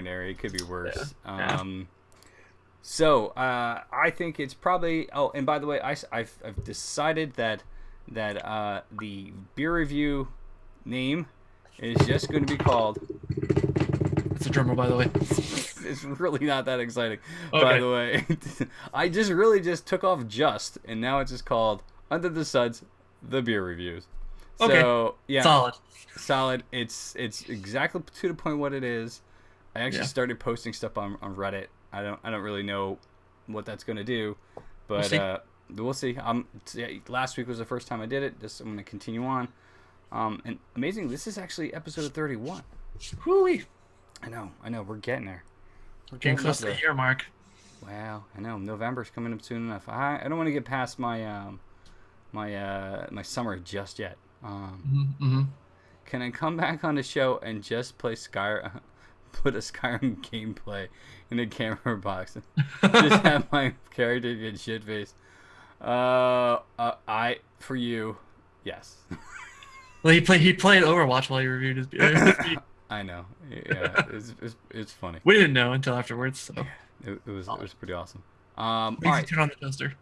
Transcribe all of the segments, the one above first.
ordinary. It could be worse. Yeah. So I think it's probably. Oh, and by the way, I've decided that the beer review name is just going to be called. It's a drum roll, by the way. It's really not that exciting, by Okay. the way. I just really just took off just, and now it's just called Under the Suds, the beer reviews. Okay. So yeah, Solid. solid. It's exactly to the point what it is. I actually Yeah. started posting stuff on Reddit. I don't really know what that's gonna do, We'll but see. we'll see. Yeah, last week was the first time I did it. Just I'm gonna continue on. And amazing. This is actually episode 31. Whoo-wee. I know. We're getting there. We're Getting getting up close to the there. year mark. Wow, I know. November's coming up soon enough. I don't want to get past my summer just yet. Mm-hmm. Can I come back on the show and just play put a Skyrim gameplay in a camera box, just have my character get shit faced? For you, yes. Well, he played Overwatch while he reviewed his beer. I know. Yeah, it's funny. We didn't know until afterwards. So It was pretty awesome. All easy right. turn on the toaster.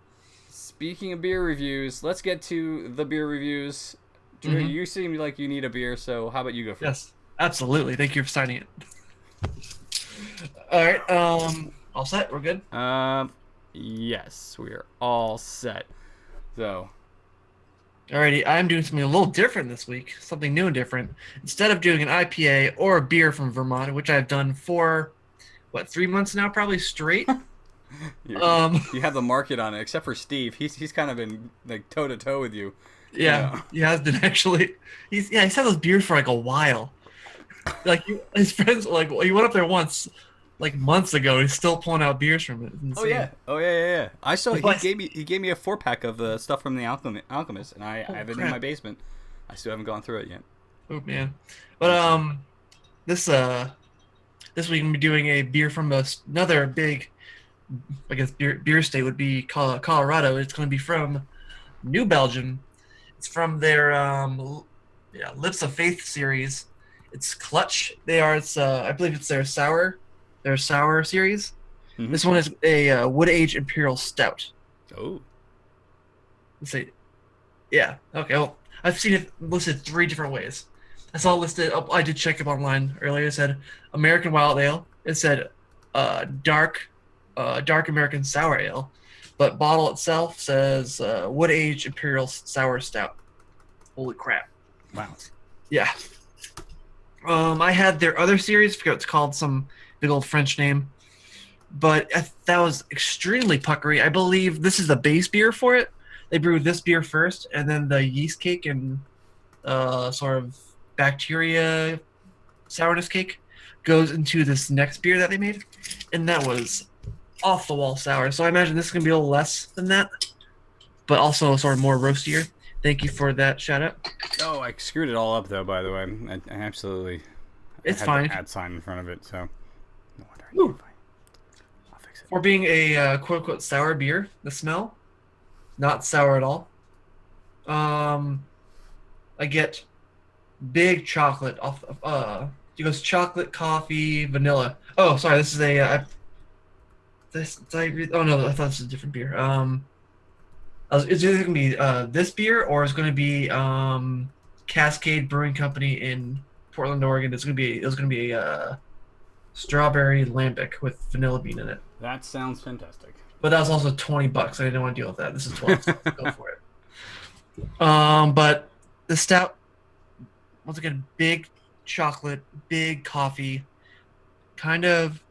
Speaking of beer reviews, let's get to the beer reviews. Drew, Mhm. you seem like you need a beer, so how about you go first? Yes, absolutely. Thank you for signing it. All right. All set. We're good. Yes, we are all set. So, Alrighty, I'm doing something a little different this week, something new and different. Instead of doing an IPA or a beer from Vermont, which I've done for, 3 months now, probably straight. you, Um, you have the market on it, except for Steve. He's kind of been like toe to toe with you. yeah, he has been actually. He's had those beers for like a while. Like his friends, like he went up there once, like months ago. He's still pulling out beers from it. It's Oh insane. yeah, yeah. I saw Plus- he gave me a 4-pack of the stuff from the Alchemist, and I Oh, have it in crap. my basement. I still haven't gone through it yet. Oh man, but this week I'm gonna be doing a beer from another big, I guess beer state would be Colorado. It's going to be from New Belgium. It's from their Lips of Faith series. It's Clutch. I believe it's their sour series. Mhm. This one is a wood aged imperial stout. Oh, Let's see. Yeah. Okay. Well, I've seen it listed 3 different ways. I saw it listed. Oh, I did check it online earlier. It said American Wild Ale. It said dark American Sour Ale, but bottle itself says wood aged imperial sour stout. Holy crap! wow. Yeah. I had their other series. I forget what it's called. Some big old French name. But that was extremely puckery. I believe this is the base beer for it. They brewed this beer first, and then the yeast cake and sort of bacteria sourness cake goes into this next beer that they made, and that was off the wall sour. So I imagine this is gonna be a little less than that, but also sort of more roastier. Thank you for that shout out. Oh, I screwed it all up though. By the way, I absolutely. It's I had fine. the @ sign in front of it, so no wonder I Ooh. can't find it. I'll fix it. For being a quote unquote sour beer, the smell, not sour at all. I get big chocolate off of it goes chocolate, coffee, vanilla. Oh, sorry, this is oh no, I thought this was a different beer. It's either gonna be this beer or it's gonna be Cascade Brewing Company in Portland, Oregon. It was gonna be a strawberry lambic with vanilla bean in it. That sounds fantastic. But that was also $20. I didn't want to deal with that. This is 12, so go for it. But the stout, once again, big chocolate, big coffee, kind of.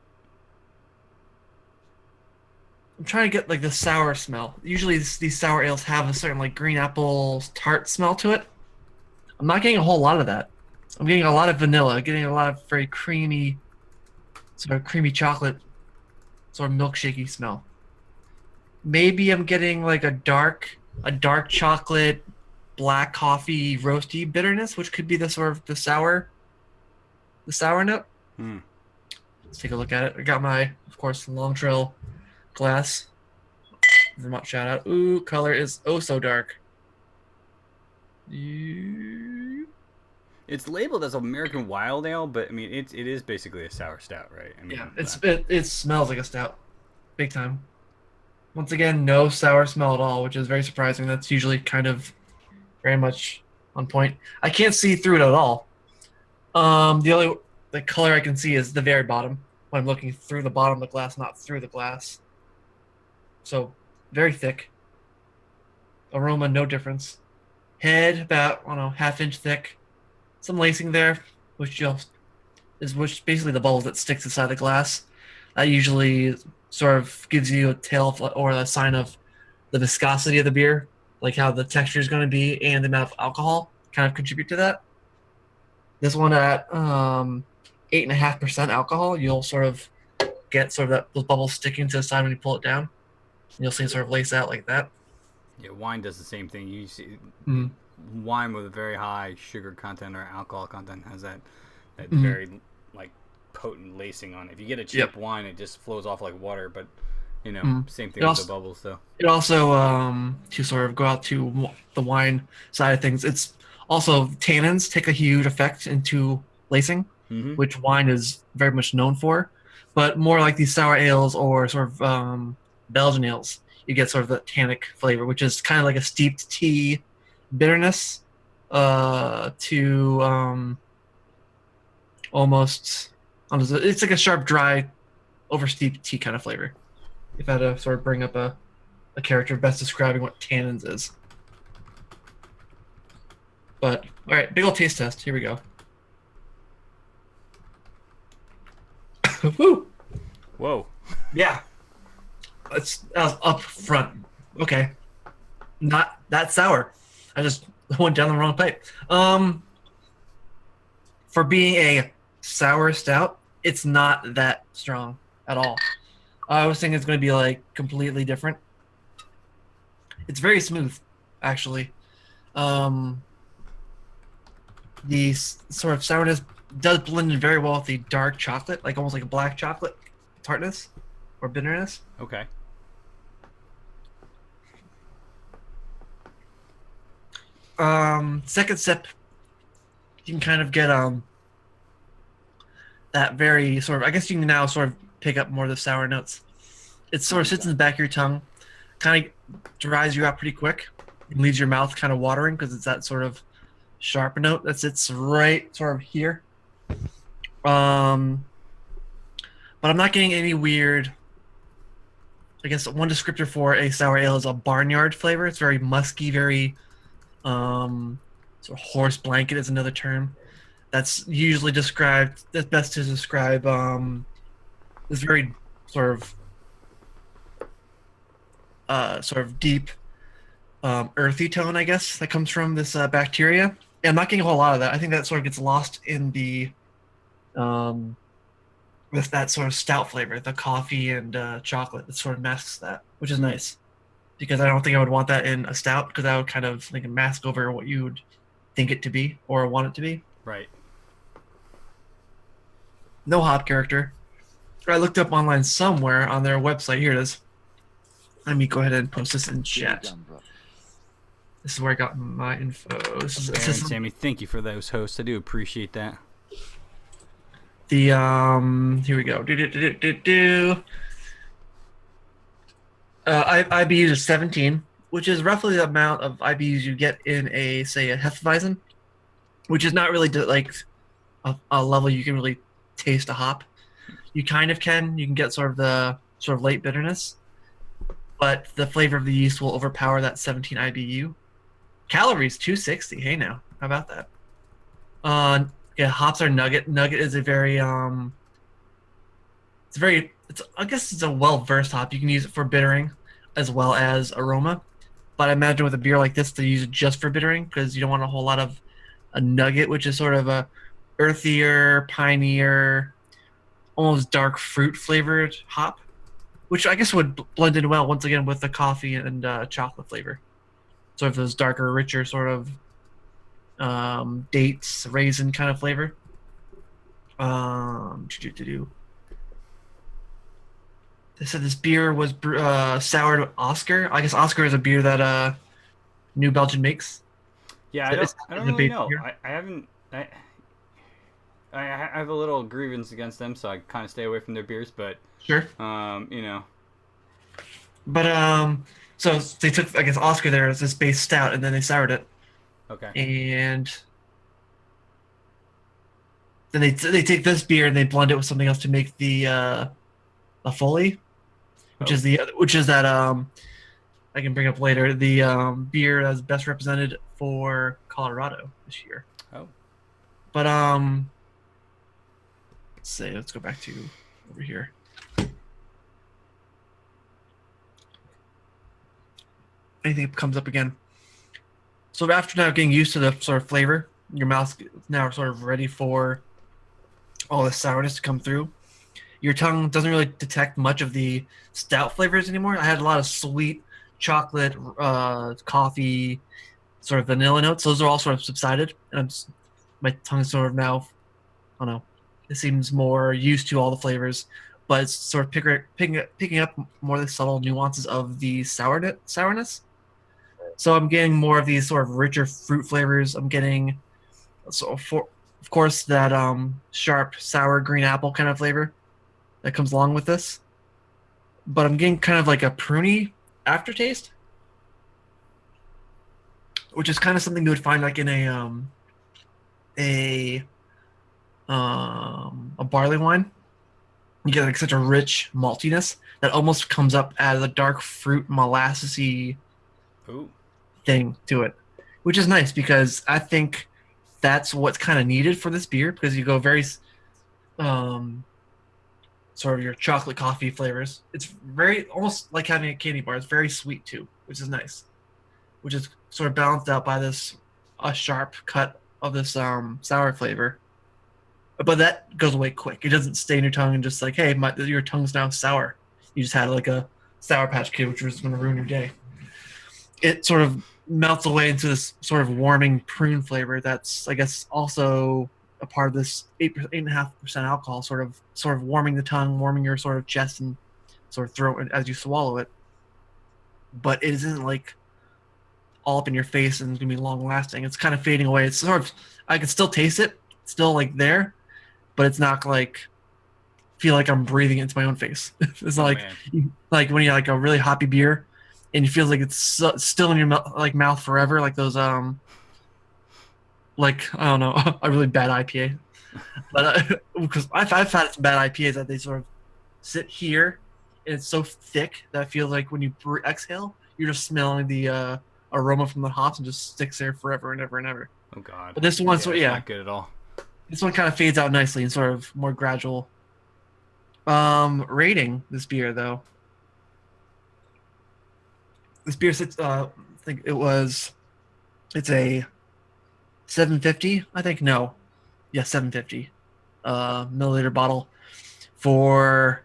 I'm trying to get like the sour smell. Usually these sour ales have a certain like green apple tart smell to it. I'm not getting a whole lot of that. I'm getting a lot of vanilla, getting a lot of very creamy, sort of creamy chocolate, sort of milkshakey smell. Maybe I'm getting like a dark chocolate, black coffee, roasty bitterness, which could be the sort of the sour note. Hmm. Let's take a look at it. I got my, of course, Long Trail glass. Vermont shout out. Ooh, color is oh so dark. It's labeled as American Wild Ale, but I mean it is basically a sour stout, right? I Yeah, mean, it smells like a stout, big time. Once again, no sour smell at all, which is very surprising. That's usually kind of very much on point. I can't see through it at all. The only the color I can see is the very bottom when I'm looking through the bottom of the glass, not through the glass. So very thick. Aroma, no difference. Head about, I don't know, half-inch thick. Some lacing there, which is which basically the bubbles that sticks inside the glass. That usually sort of gives you a tell or a sign of the viscosity of the beer, like how the texture is going to be and the amount of alcohol kind of contribute to that. This one at 8.5% alcohol, you'll sort of get sort of those bubbles sticking to the side when you pull it down. You'll see it sort of lace out like that. yeah, wine does the same thing. You see, Mm. wine with a very high sugar content or alcohol content has that Mm. very like potent lacing on it. If you get a cheap Yep. wine, it just flows off like water. But Mm. same It thing with the also bubbles, though. it also to sort of go out to the wine side of things. It's also tannins take a huge effect into lacing, Mm-hmm. which wine is very much known for. But more like these sour ales or sort of Belgian ales, you get sort of the tannic flavor, which is kind of like a steeped tea bitterness to almost. It's like a sharp, dry, over steeped tea kind of flavor. If I had to sort of bring up a character best describing what tannins is. But all right, big old taste test. Here we go. Woo! Whoa. Yeah, that was up front. Okay, not that sour. I just went down the wrong pipe. For being a sour stout, it's not that strong at all. I was thinking it's going to be like completely different. It's very smooth, actually. Um, the sort of sourness does blend in very well with the dark chocolate, like almost like a black chocolate tartness or bitterness. Okay. Second sip, you can kind of get that very sort of. I guess you can now sort of pick up more of the sour notes. It sort of sits in the back of your tongue, kind of dries you out pretty quick, and leaves your mouth kind of watering because it's that sort of sharp note that sits right sort of here. Um, but I'm not getting any weird. I guess one descriptor for a sour ale is a barnyard flavor. It's very musky, very sort of horse blanket is another term. That's usually described. That's best to describe this very sort of deep, earthy tone, I guess, that comes from this bacteria. And I'm not getting a whole lot of that. I think that sort of gets lost in the um, with that sort of stout flavor, the coffee and chocolate that sort of masks that, which is nice. Because I don't think I would want that in a stout because that would kind of like mask over what you would think it to be or want it to be. Right. No hop character. I looked up online somewhere on their website. Here it is. Let me go ahead and post this in chat. This is where I got my info. This is Aaron, Sammy, thank you for those hosts. I do appreciate that. the here we go. IBUs is 17, which is roughly the amount of IBUs you get in a say a Hefeweizen, which is not really like a level you can really taste a hop. You kind of can. You can get sort of the sort of late bitterness, but the flavor of the yeast will overpower that 17 IBU. Calories 260. Hey now, how about that? Yeah, hops are Nugget. Nugget is a very I guess it's a well-versed hop. You can use it for bittering as well as aroma. But I imagine with a beer like this, they use it just for bittering because you don't want a whole lot of a Nugget, which is sort of a earthier, pinier, almost dark fruit flavored hop, which I guess would blend in well once again with the coffee and chocolate flavor. Sort of those darker, richer sort of dates, raisin kind of flavor. They said this beer was soured with Oscar. I guess Oscar is a beer that New Belgium makes. Yeah, So I don't it's a really big know. beer. I haven't I I have a little grievance against them, so I kind of stay away from their beers. But Sure. you know, But so they took, I guess, Oscar there as this base stout, and then they soured it, okay. and then they take this beer and they blend it with something else to make the Foley, Oh, which is that I can bring up later the beer that's best represented for Colorado this year. oh, But let's go back to over here. Anything comes up again. So after now getting used to the sort of flavor, your mouth is now sort of ready for all the sourness to come through. Your tongue doesn't really detect much of the stout flavors anymore. I had a lot of sweet chocolate, coffee, sort of vanilla notes. Those are all sort of subsided, and my tongue is sort of now, I don't know, it seems more used to all the flavors, but it's sort of picking up more of the subtle nuances of the sourness. So I'm getting more of these sort of richer fruit flavors. I'm getting, of course, that sharp sour green apple kind of flavor that comes along with this. But I'm getting kind of like a pruny aftertaste, which is kind of something you would find like in a a barley wine. You get like such a rich maltiness that almost comes up as a dark fruit molassesy ooh, thing to it, which is nice because I think that's what's kind of needed for this beer because you go very um, sort of your chocolate coffee flavors. It's very almost like having a candy bar. It's very sweet too, which is nice, which is sort of balanced out by this a sharp cut of this sour flavor. But that goes away quick. It doesn't stay in your tongue and just like, hey, your tongue's now sour. You just had like a Sour Patch Kid, which was going to ruin your day. It sort of melts away into this sort of warming prune flavor. That's, I guess, also a part of this 8.5% alcohol, sort of warming the tongue, warming your sort of chest and sort of throat as you swallow it. But it isn't like all up in your face and it's gonna be long lasting. It's kind of fading away. It's sort of I can still taste it, it's still like there, but it's not like feel like I'm breathing into my own face. It's oh like man, when you like a really hoppy beer and you feel like it's still in your mouth forever, like those like I don't know, a really bad IPA. But because I've had some bad IPAs that they sort of sit here and it's so thick that it feels like when you exhale, you're just smelling the aroma from the hops and just sticks there forever and ever and ever. oh god, But this one, yeah, so that's yeah, not good at all. this one kind of fades out nicely and sort of more gradual. Rating this beer though. This beer sits. I think it was. It's a 750. I think no, yeah, 750 milliliter bottle for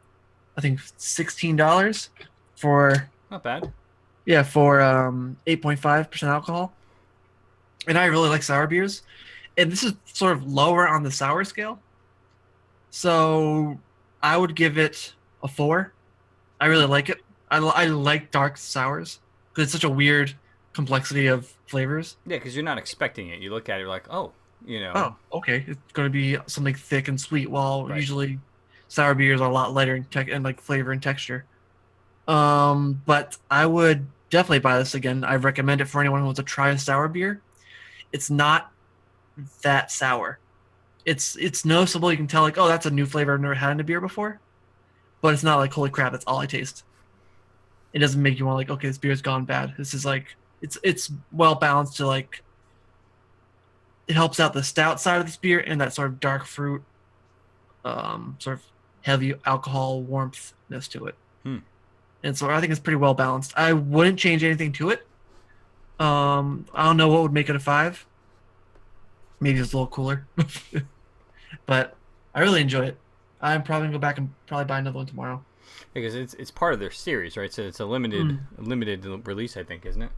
I think $16 for Not bad. yeah for 8.5% alcohol. And I really like sour beers, and this is sort of lower on the sour scale. So I would give it a 4. I really like it. I like dark sours because it's such a weird complexity of flavors. Yeah, because you're not expecting it. You look at it, you're like, oh, Oh, okay, it's going to be something thick and sweet. While right. usually sour beers are a lot lighter in tech and like flavor and texture. But I would definitely buy this again. I recommend it for anyone who wants to try a sour beer. It's not that sour. It's noticeable. You can tell like, oh, that's a new flavor I've never had in a beer before. But it's not like holy crap, that's all I taste. It doesn't make you want like, okay, this beer's gone bad. This is like it's well balanced to like it helps out the stout side of this beer and that sort of dark fruit, sort of heavy alcohol warmthness to it. Hmm. And so I think it's pretty well balanced. I wouldn't change anything to it. I don't know what would make it a 5. Maybe it's a little cooler, but I really enjoy it. I'm probably gonna go back and probably buy another one tomorrow. Because it's part of their series, right? So it's a limited release, I think, isn't it?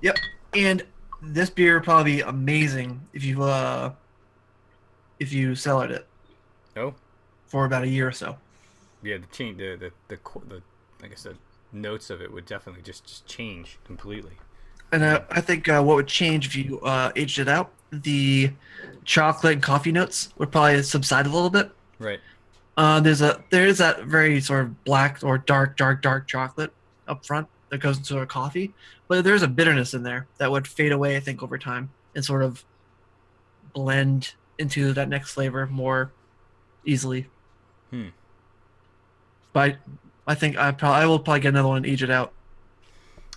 Yep. And this beer would probably be amazing if you sell it Oh, for about a year or so. yeah. The change, the like I said, notes of it would definitely just change completely. And Yeah. I think what would change if you aged it out, the chocolate and coffee notes would probably subside a little bit. Right. There is that very sort of black or dark chocolate up front that goes into a coffee, but there's a bitterness in there that would fade away, I think, over time and sort of blend into that next flavor more easily. Hmm. But I think I will probably get another one and age it out.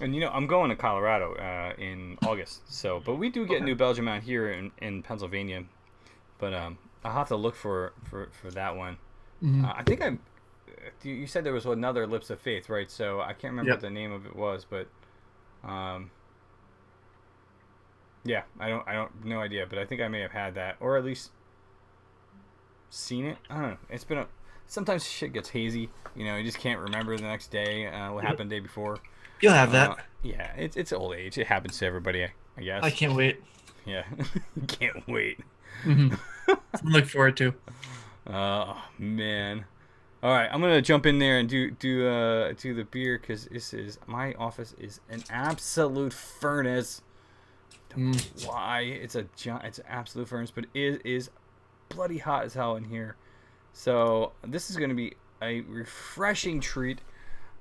And I'm going to Colorado in August. So, but we do get Okay. New Belgium out here in Pennsylvania. But I'll have to look for that one. Hmm. I think I. You said there was another Lips of Faith, right? So I can't remember what Yep. the name of it was, but um, yeah, I don't, no idea. But I think I may have had that, or at least seen it. I don't know. It's been sometimes shit gets hazy. You just can't remember the next day what happened the day before. You'll have that. Yeah, it's old age. It happens to everybody, I I guess. can't wait. Yeah, can't wait. Hmm. Something to look forward to. Oh man. All right, I'm gonna jump in there and do the beer because my office is an absolute furnace. Don't Mm. know why it's an absolute furnace, but it is bloody hot as hell in here. So this is gonna be a refreshing treat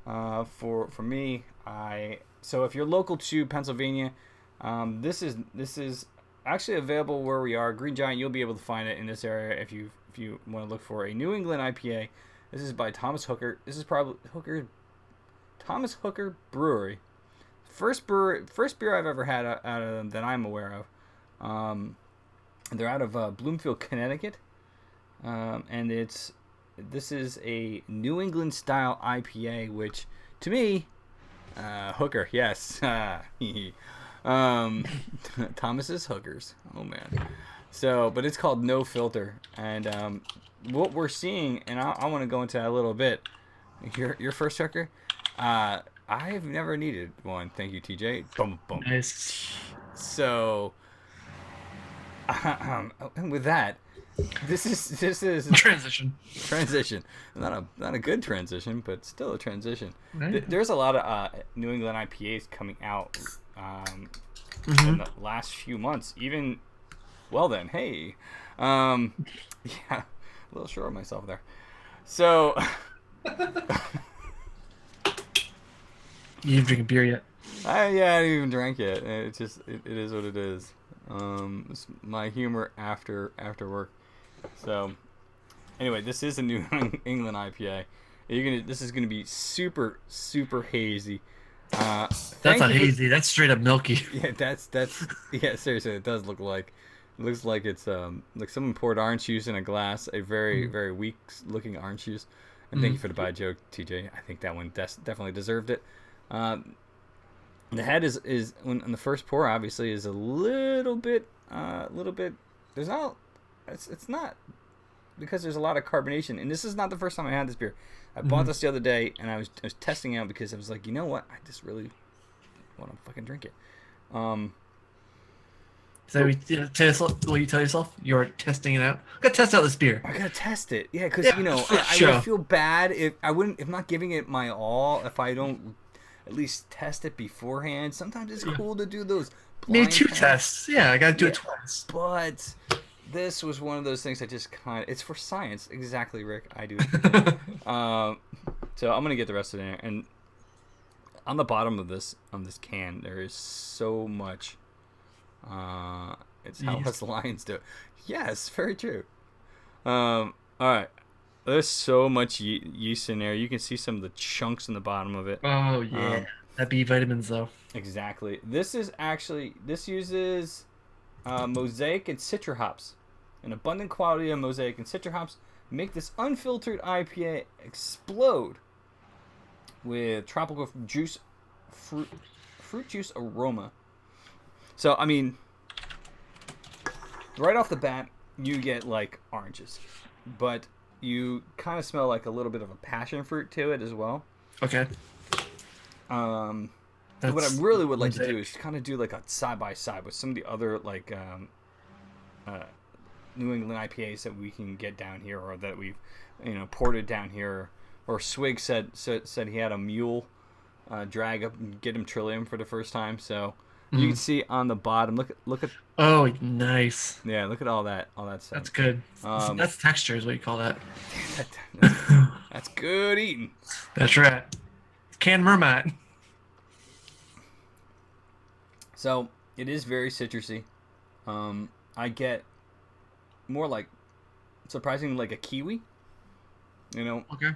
for me. So if you're local to Pennsylvania, this is actually available where we are. Green Giant, you'll be able to find it in this area if you want to look for a New England IPA. This is by Thomas Hooker. This is probably Thomas Hooker Brewery. First beer I've ever had out of them that I'm aware of. They're out of Bloomfield, Connecticut, and this is a New England style IPA, which to me, Hooker, yes, um, Thomas's Hookers. Oh man. So, but it's called No Filter, and what we're seeing, and I want to go into that a little bit. Your first hooker, I've never needed one. Thank you, TJ. Boom, boom. Nice. So, and with that, this is Transition. transition. Not a good transition, but still a transition. Right. There's a lot of New England IPAs coming out in Hmm. the last few months. Even well, then, hey, um, yeah, a little sure of myself there. So, You didn't drink a beer yet. I haven't even drank yet. It is what it is. It's my humor after work. So anyway, this is a New England IPA. This is gonna be super super hazy. That's Thank not you for, hazy. That's straight up milky. yeah, that's yeah. Seriously, it does look like. It looks like it's like someone poured orange juice in a glass, a very Mm. very weak looking orange juice. And thank you Mm. for the bad joke, TJ. I think that one definitely deserved it. Um, the head is on the first pour obviously is a little bit. There's not. It's not because there's a lot of carbonation, and this is not the first time I had this beer. I bought Mhm. this the other day, and I was testing out because I was like, you know what, I just really want to fucking drink it. Um, So what you tell yourself? You're testing it out. Gotta test out this beer. I gotta test it, yeah, because Yeah, for I would sure. feel bad if I wouldn't if not giving it my all if I don't at least test it beforehand. Sometimes it's Yeah. cool to do those Maybe blind two tests. tests. Yeah, I gotta do Yeah, it twice. but this was one of those things I just kind of it's for science. Exactly, Rick. I do it for science. Um, so I'm gonna get the rest of it in there. And on the bottom of this on this can, there is so much. It's how Yeast. us lions do it. Yes, very true. All right. There's so much yeast in there. You can see some of the chunks in the bottom of it. Oh yeah, Um, that B vitamins though. exactly. This uses mosaic and citra hops. An abundant quality of mosaic and citra hops make this unfiltered IPA explode with tropical fruit juice aroma. So I mean, right off the bat, you get like oranges, but you kind of smell like a little bit of a passion fruit to it as well. Okay, What I that's really would like to do mosaic. is kind of do like a side by side with some of the other like uh, New England IPAs that we can get down here, or that we've ported down here. Or Swig said he had a mule drag up and get him Trillium for the first time. So You can Mm. see on the bottom. Look at Oh, nice. yeah. Look at all that stuff. That's good. Um, That's texture, is what you call that. that, that's that's good eating. That's right. Canned mermat. So it is very citrusy. I get more like surprisingly like a kiwi. You know, Okay.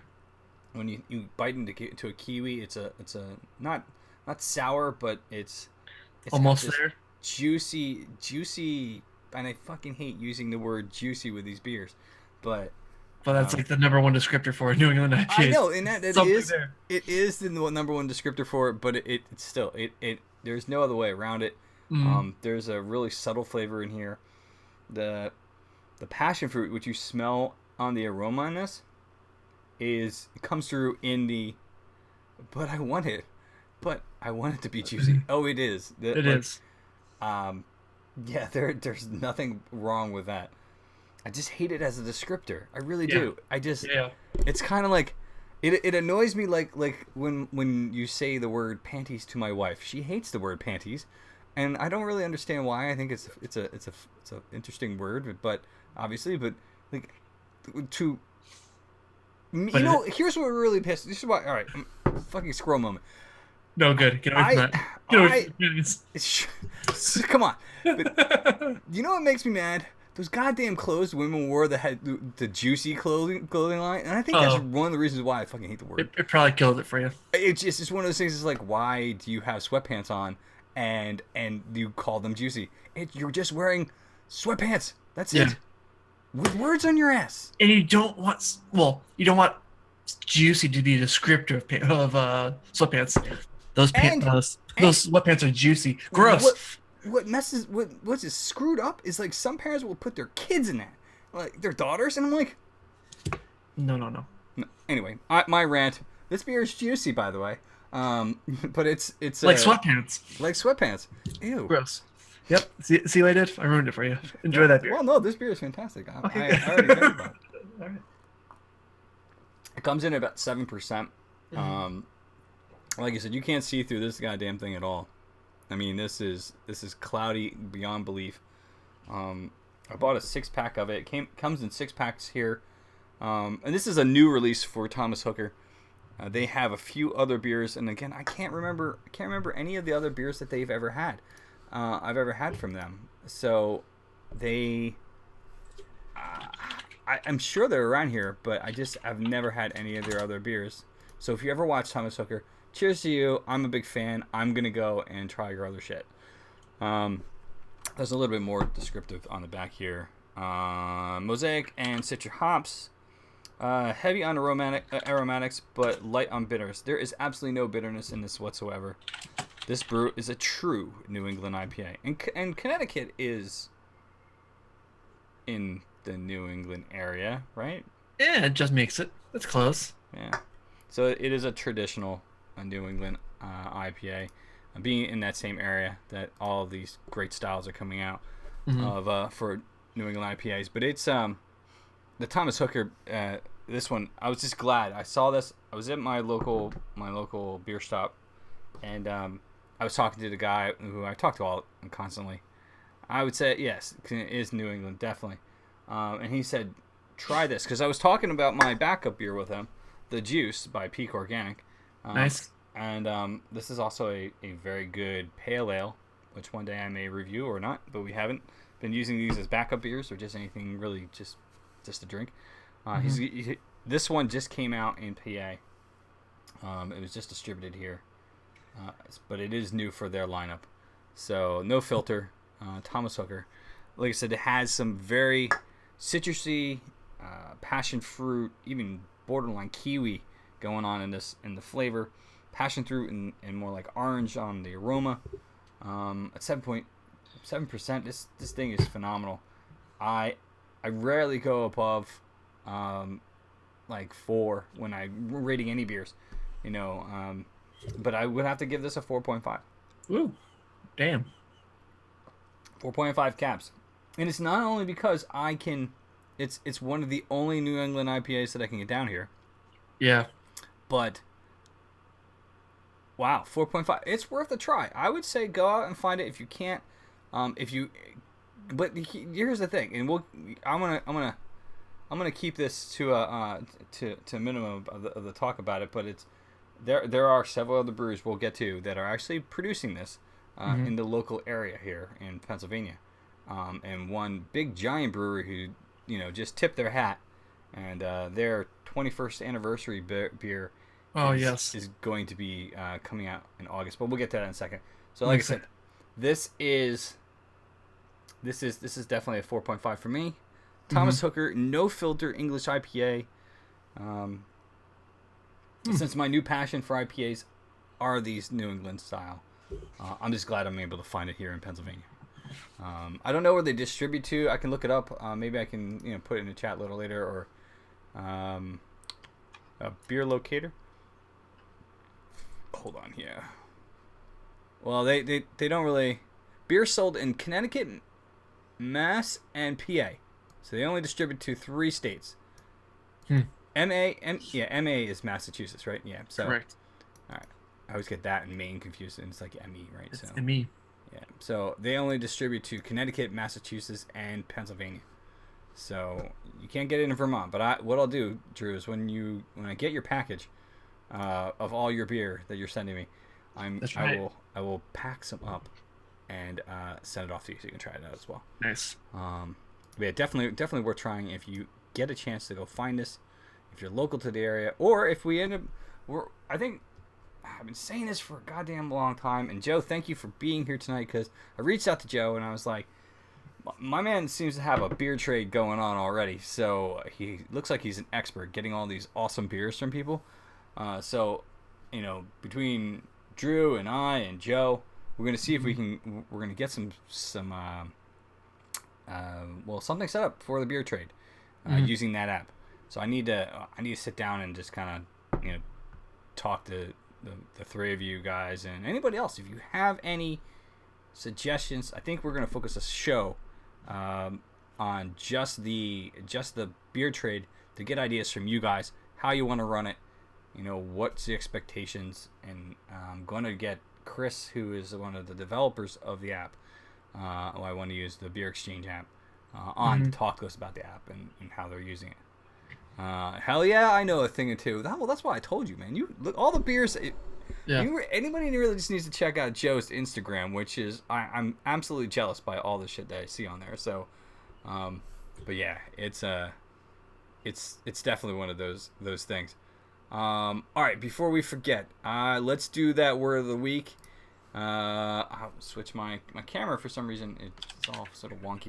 when you bite into a kiwi, it's a not sour, but it's got Almost this there. juicy, and I fucking hate using the word juicy with these beers, but But that's like the number one descriptor for a New England I IPA. know, and that Something there. it is the number one descriptor for it, but it's still it there's no other way around it. Mm. There's a really subtle flavor in here. The the passion fruit, which you smell on the aroma in this, it comes through in the. But I want it to be juicy. Oh, it is. It is. Um, yeah, there's nothing wrong with that. I just hate it as a descriptor. I really Yeah. do. Yeah. It's kind of like, it annoys me like when you say the word panties to my wife. She hates the word panties, and I don't really understand why. I think it's a interesting word, but obviously, but like to But here's what really pissed. This is why. All right, fucking squirrel moment. no good. Get away from that. Get away from that. Come on. But you know what makes me mad? Those goddamn clothes women wore that had the juicy clothing line, and I think that's Oh. one of the reasons why I fucking hate the word. It probably killed it for you. It's one of those things. It's like, why do you have sweatpants on, and you call them juicy? You're just wearing sweatpants. That's Yeah. it. With words on your ass. And you don't want, you don't want juicy to be a descriptor of sweatpants. Those And- those sweatpants are juicy. Gross. What's is screwed up is like some parents will put their kids in that, like their daughters, and I'm like, No. no. Anyway, my rant. This beer is juicy, by the way. But it's Like sweatpants. like sweatpants. Ew. Gross. Yep. See what I did? I ruined it for you. Enjoy that beer. Well, no, this beer is fantastic. Okay. I already know about it. All right. It comes in at about 7%. Like I said, you can't see through this goddamn thing at all. I mean, this is cloudy beyond belief. I bought a 6-pack of it. Comes in 6-packs here, and this is a new release for Thomas Hooker. They have a few other beers, and again, I can't remember any of the other beers that they've ever had. I've ever had from them. So they, I'm sure they're around here, but I've never had any of their other beers. So if you ever watch Thomas Hooker, cheers to you. I'm a big fan. I'm gonna go and try your other shit. There's a little bit more descriptive on the back here. Mosaic and citric hops. Heavy on aromatics, but light on bitters. There is absolutely no bitterness in this whatsoever. This brew is a true New England IPA. And Connecticut is in the New England area, right? Yeah, it just makes it. It's close. Yeah. So it is a traditional New England IPA. Being in that same area that all of these great styles are coming out of for New England IPAs. But it's the Thomas Hooker, this one, I was just glad. I saw this. I was at my local beer shop, and I was talking to the guy who I talk to all constantly. I would say, yes, it is New England, definitely. And he said, try this. Because I was talking about my backup beer with him, The Juice by Peak Organic. Nice. And this is also a very good pale ale, which one day I may review or not, but we haven't been using these as backup beers or just anything really just to drink. This one just came out in PA. It was just distributed here, but it is new for their lineup. So no filter, Thomas Hooker. Like I said, it has some very citrusy, passion fruit, even borderline kiwi going on in the flavor. Passion fruit and more like orange on the aroma. At 7.7%, this thing is phenomenal. I rarely go above like 4 when I'm rating any beers, but I would have to give this a 4.5. Ooh, damn. 4.5 caps, and it's not only because it's one of the only New England IPAs that I can get down here, Yeah. but Wow, 4.5. It's worth a try. I would say go out and find it if you can't. If you, but here's the thing, and I'm gonna keep this to a to minimum of the talk about it. But it's there are several other breweries we'll get to that are actually producing this Mm-hmm. in the local area here in Pennsylvania, and one big giant brewery who just tipped their hat, and their 21st anniversary beer Oh is yes. is going to be coming out in August. But we'll get to that in a second. So I'm like I said, excited. this is definitely a 4.5 for me. Mm-hmm. Thomas Hooker, no filter English IPA. Um, Since my new passion for IPAs are these New England style, I'm just glad I'm able to find it here in Pennsylvania. I don't know where they distribute to. I can look it up. Maybe I can put it in the chat a little later, or a beer locator. Hold on here. Well, they don't really. Beer sold in Connecticut, Mass, and PA. So they only distribute to 3 states. Hmm. MA is Massachusetts, right? Yeah. So, Correct. all right. I always get that and Maine confused, and it's like ME, right? It's So, me. yeah. So they only distribute to Connecticut, Massachusetts, and Pennsylvania. So you can't get it in Vermont. But what I'll do, Drew, is when I get your package of all your beer that you're sending me, That's right. I will pack some up and send it off to you so you can try it out as well. Nice. But yeah, definitely worth trying if you get a chance to go find this, if you're local to the area, or if we end up, I think I've been saying this for a goddamn long time. And Joe, thank you for being here tonight, because I reached out to Joe and I was like, my man seems to have a beer trade going on already, so he looks like he's an expert getting all these awesome beers from people. So, between Drew and I and Joe, we're gonna see if we're gonna get some something set up for the beer trade using that app. So I need to sit down and just kind of talk to the 3 of you guys and anybody else. If you have any suggestions, I think we're gonna focus a show on just the beer trade to get ideas from you guys, how you want to run it, what's the expectations, and I'm going to get Chris, who is one of the developers of the app, who I want to use the Beer Exchange app, on to talk to us about the app and how they're using it. Hell yeah, I know a thing or two. Well, that's why I told you, man. You look all the beers. Yeah. Anybody really just needs to check out Joe's Instagram, which is I'm absolutely jealous by all the shit that I see on there. So, but yeah, it's definitely one of those things. All right, before we forget, let's do that word of the week. I'll switch my camera for some reason. It's all sort of wonky.